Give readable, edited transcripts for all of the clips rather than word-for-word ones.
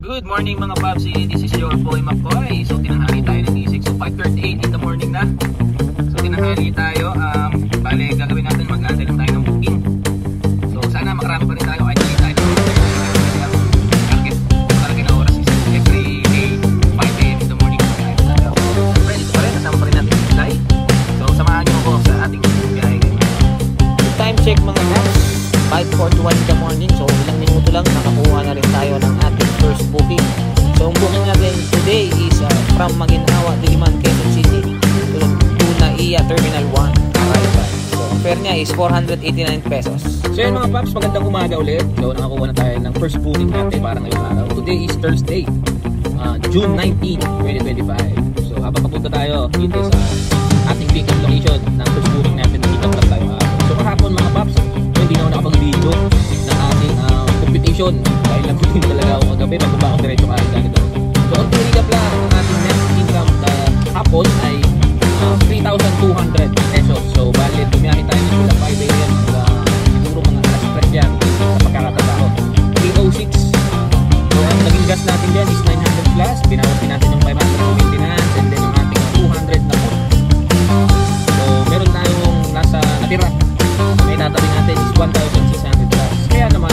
Good morning mga Papsi, this is your boy McCoy. So tinahali tayo ng gising. So 5:38 in the morning na. So tinahali tayo. Bale gagawin natin, mag-aantay lang tayo ng booking. So sana makarami pa rin tayo kahit hindi tayo. Target na oras is every day 5 AM in the morning. Siyempre dito pa rin, kasama pa rin natin yung fly. So samahan nyo ako sa ating biyahe. Time check mga Paps, 5:41 in the morning. So ilang minuto lang nakakuha na rin tayo ng ating first booking. So ang booking natin today is from Maguinhawa, Diliman, Quezon City to NAIA Terminal 1 arrival. So ang fare niya is 489 pesos. So yun mga Paps, magandang umaga ulit. So nakakuha na tayo ng first booking natin para ngayong araw. Today is Thursday, June 19, 2025. So habang papunta tayo dito sa ating pick-up location ng first booking natin, pick-up lang tayo. So kahapon mga Paps, hindi na ako nakapag-video ng ating computation dahil nagutin talaga ako kagabi, magbaba ako diretso kahit ganito. So ang recap lang, ang ating net income hapon ay 3,200 pesos. So bali tumiyahin tayo ng mula 5 AM siguro mga alas 3 yan sa pagkakatanda ko, 306. So ang naging gas natin dyan is 900 plus, binawas din natin yung 500 na maintenance and then yung ating 200 na food. So meron tayong nasa natira, may tatabi natin is 1,600 plus. Kaya naman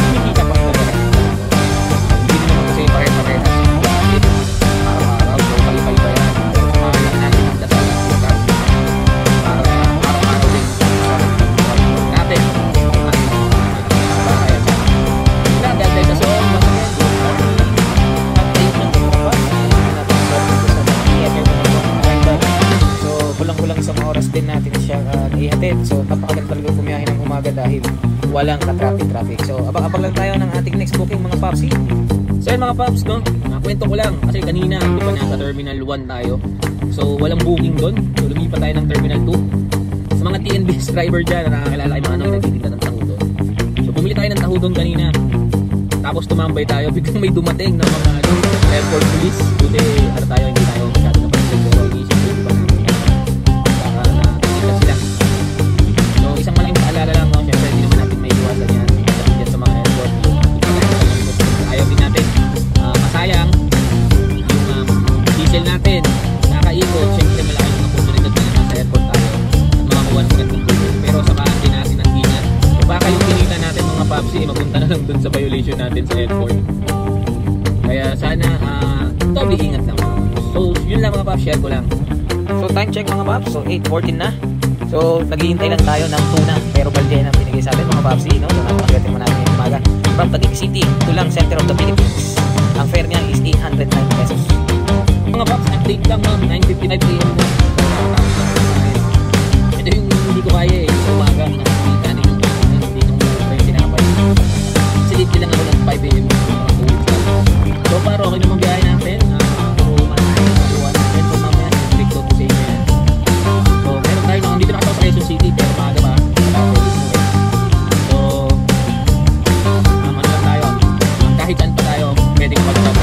hindi ka pa talaga, hindi naman kasi pare-parehas araw-araw. So kalipay-pay yan, samahan lang natin ang dasal para araw-araw din natin dahil sa soon masakit update ng mga so kulang-kulang isang oras din natin siya ihatid. So napakaganda talaga pumiyahin ng umaga dahil walang ka-traffic. So abang-abang lang tayo ng ating next booking mga Papsi. So yun mga Paps, no? Kwento ko lang kasi kanina di ba nasa Terminal 1 tayo. So walang booking doon. So lumipat tayo ng Terminal 2. Sa mga TNB subscriber dyan na nakakilala yung mga nagtitinda ng taho doon. So bumili tayo ng taho doon kanina. Tapos tumambay tayo, biglang may dumating ng mga airport police. Buti tayo, hindi tayo masyado na pansin. Pero iisip ko ba baka nakikita sila. So isang malaking paalala lang, no? Siyempre hindi naman natin may iwasan yan dyan sa mga airport. Ayaw din natin masayang yung diesel natin nakaikot. Siyempre malaking mga oportunidad na naman sa airport tayo at makakuha ng magandang tulong. Pero samahan din natin ang ingat. So baka yung kinita natin mga Papsi mapunta na lang dun sa violation natin sa airport. Kaya sana doble ingat lang. So yun lang mga Paps, share ko lang. So time check mga Paps, so 8:14 na. So naghihintay lang tayo ng tuna, pero balde ang binigay sa atin mga Papsi, no? So napakagating mo natin yung umaga. From Taguig City to lang center of the Philippines. Ang fare niya is 809 pesos. Mga Paps, update lang ma'am, 9:55 AM na. Ito yung hindi ko kaya eh, sa umaga nakikita nyo yung tinapay. Siliti lang ako ng 5 AM. So para okay naman biyahe natin. Puro manakuha natin. So mamaya click ko sa inyo yan. So meron tayo na, dito na ako sa Quezon City pero maaga ba? So ano lang tayo, kahit saan pa tayo pwedeng mag-stop.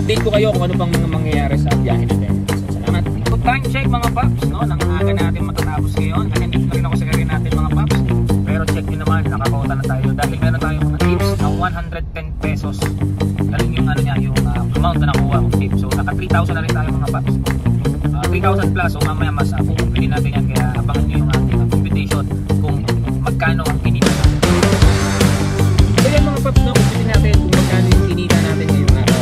Update ko kayo kung ano pang mga mangyayari sa biyahe natin. So, salamat. So, time check mga Paps, no? Nang aga natin matatapos ngayon. Kasi hindi na rin ako sa career natin mga Paps. Pero check nyo naman, nakakauta na tayo. Dahil meron tayong mga tips na 110 pesos. Galing yung ano niya, yung amount na nakuha kong tip. So naka 3,000 na rin tayo mga Paps. 3,000 plus. So mamaya mas pupunin natin yan. Kaya abangan nyo yung ating computation kung magkano ang kinita natin. So yan mga Paps, no? Pupunin natin kung magkano yung kinita natin ngayong araw.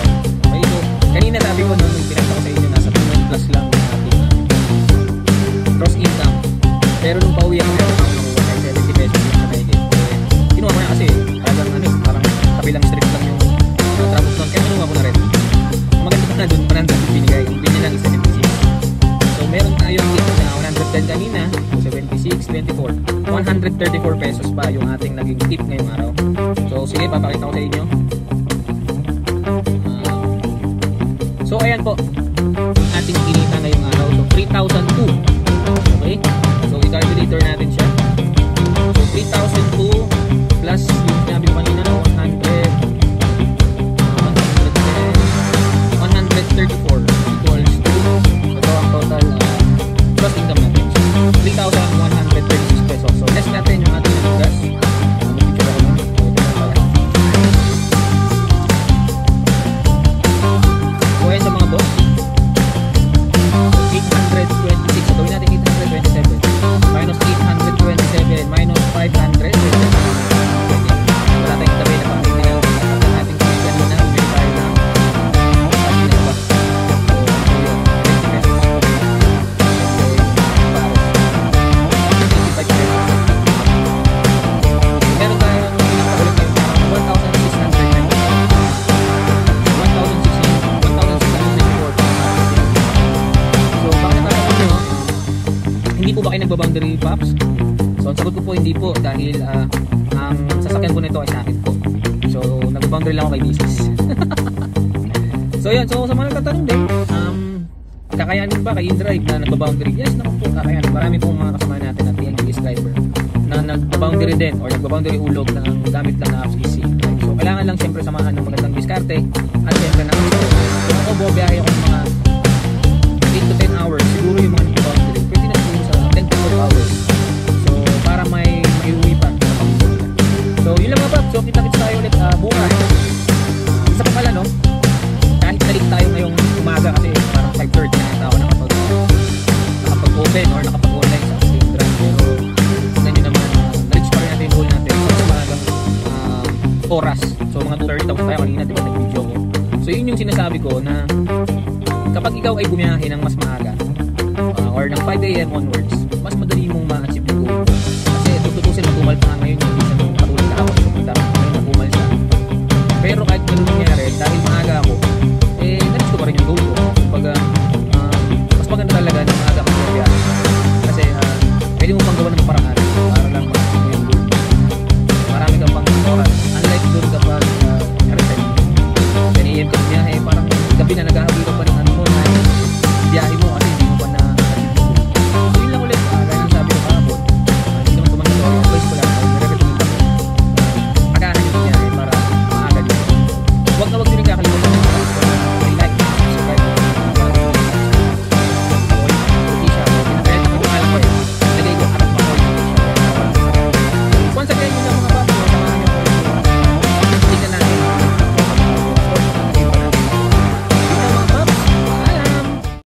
Kanina sabi ko nung pinasa ko sa inyo, nasa 200 plus lang yung ating gross income. Pero nung pauwi ako nakuha ng 70 pesos yung nakahigit. Kinuha ko na kasi parang kabilang strict lang yung traffic doon. Kaya kinuha ko na rin. Maganda pa na doon, 100 binigay. Yung binigay lang is 76. So meron tayong tip na 110 kanina, 76, 24. 134 pesos pa yung ating naging tip ngayong araw. So sige, papakita ko sa inyo. So ayan po, Okay? So, i-calculator natin siya. So, 3,002 plus yung sinabi ko kanina na 134 equals to ito ang total gross income natin. 3,136 pesos. So, less natin yung ating gas. Mag-picture ako nun. So, ito na pala. So, ayan sa mga boss. 826. So, gawin natin 827. Minus 827. Minus 500. Wala tayong tabi na pang-tingnan. At natin kami kanina. Verify na. Sabi na ba? So, yun. 20 pesos. Meron tayong pinakakulit tayo na 1,694. So, bakit natatanong nyo? Hindi po ba kayo nagbaboundary, Pops? So, ang sagot ko po hindi po dahil ang sasakyan ko nito ay sa akin po. So, nagbaboundary lang ako kay business. So, yun. So, sa mga nagtatanong din, kakayanin ba kay InDrive na nagbaboundary? Yes, naman po kakayanin. Marami pong mga kasama natin at TNGS driver na nagbaboundary din or nagbaboundary hulog na ang gamit lang na apps is InDrive. So, kailangan lang siyempre samahan ng magandang diskarte at siyempre na kung ako buwabiyahe ako ng mga 8 to 10 hours, siguro yung mga nagbaboundary, pwede na siguro sa 10 to 12 hours. So, para may uwi pa. So, yun lang mga Bob. So, kita-kits tayo ulit bukas. Isa pa pala, no? Kahit nalik tayo ngayong umaga kasi parang 5:30 na ata ako nakapag-open or nakapag-online sa InDrive. Pero, tignan nyo naman, na-reach pa rin natin yung goal natin sa umagang oras. So, mga 2:30 tapos tayo kanina, diba, nag-video ko. So, yun yung sinasabi ko na kapag ikaw ay bumiyahe ng mas maaga or ng 5 AM onwards, mas madali mong ma-achieve yung goal. Kasi tututusin, mag-umal pa nga ngayon yung isa nung katulad kahapon. Ngayon mag-umal siya. Pero kahit ganun